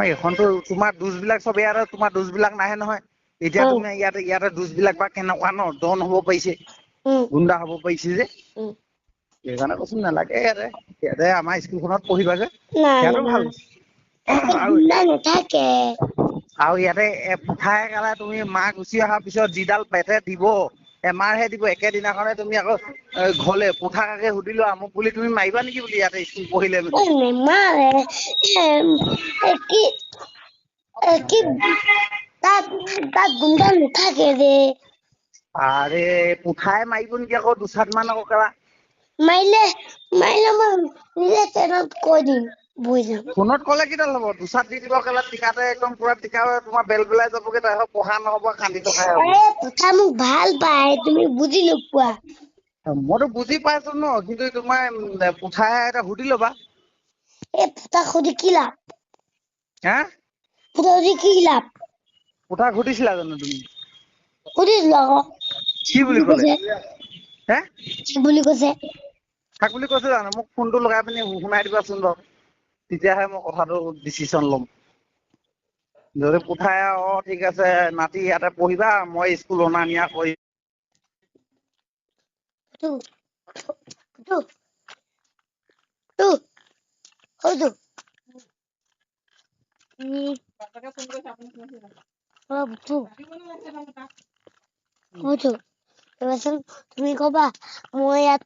এইখনতো তোমাৰ দুজবিলাক চব ইয়াতে তোমাৰ দুজবিলাক নাহে নহয় এতিয়া তুমি ইয়াতে দুজবিলাক বা কেনেকুৱা ন ডন হ'ব পাৰিছে গুণ্ডা হ'ব পাৰিছে যে সেইকাৰণে কৈছো নালাগে ইয়াতে আমাৰ স্কুলখনত পঢ়িবা যে ইয়াতো ভাল আৰু ইয়াতে পুঠাই গালে তুমি মা গুচি অহাৰ পিছত যিডাল পেটে দিব এমাৰহে দিব একেদিনাখনে তুমি আকৌ ঘৰলে পুঠাকে সুধিলো আমুক বুলি তুমি মাৰিবা নেকি বুলি ইয়াতে স্কুল পঢ়িলে তাত গুণ্ডা নাথাকে ৰে আৰে পুঠাই মাৰিব নেকি আকৌ দুচাত মান আকৌ কেলা মাৰিলে মই নিজে ট্ৰেইনত কৈ দিম বহি যাম ফোনত ক'লে কিডাল হ'ব দুচাত দি দিব কেলা টিকাতে একদম পুৰা টিকা তোমাৰ বেল বেলাই যাবগে তাৰপিছত পঢ়া নহ'ব কান্দি টকাই হ'ব পুঠা মোক ভাল পায় তুমি বুজি নোপোৱা মইতো বুজি পাইছো ন কিন্তু তোমাৰ পুঠাই এটা সুধি ল'বা পুঠা সুধি কি লাভ হা পুঠা সুধি কি লাভ পুঠাক সুধিছিলা জানো তুমি সুধিছিলো আকৌ কি বুলি ক'লে হে কি বুলি কৈছে থাক বুলি কৈছে জানো মোক ফোনটো লগাই পিনি শুনাই দিবাচোন বাৰু তেতিয়াহে মই কথাটো ডিচিশ্যন ল'ম যদি পুঠাই ঠিক আছে নাতি ইয়াতে পঢ়িবা মই স্কুল অনা নিয়া কৰি তুমি কবা মই ইয়াত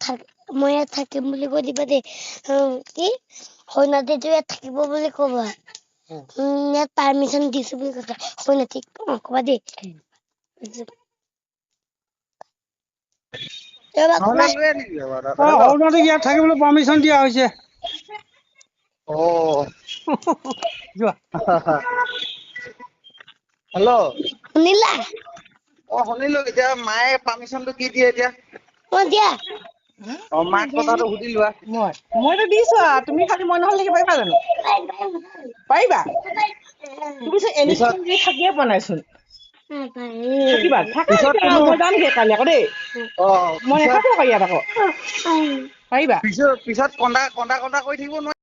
থাকিম বুলি কৈ দিবা দেই কি সৈনাতীটো ইয়াত থাকিব বুলি কবা ইয়াত পাৰ্মিশ্যন দিছো বুলি কৈছে সৈনাতীক কবা দেই ইয়াত থাকিবলৈ পাৰ্মিশ্যন দিয়া হৈছে হেল্ল' শুনিলা শুনিলো এতিয়া মায়ে পাৰ্মিশ্যনটো কি দিয়ে এতিয়া দিয়া মাক কথাটো সুধি লোৱা মইতো দিছো তুমি খালি মই নহলে পাৰিবা জানো পাৰিবা তুমি চোন এনিটাইম থাকিয়ে পোৱা নাইচোন থাকিবা পিছত কোনো মই যামগে কালি আকৌ দেই মই নাথাকো আকৌ ইয়াত আকৌ পাৰিবা পিছত কন্দা কৰি থাকিব নোৱাৰি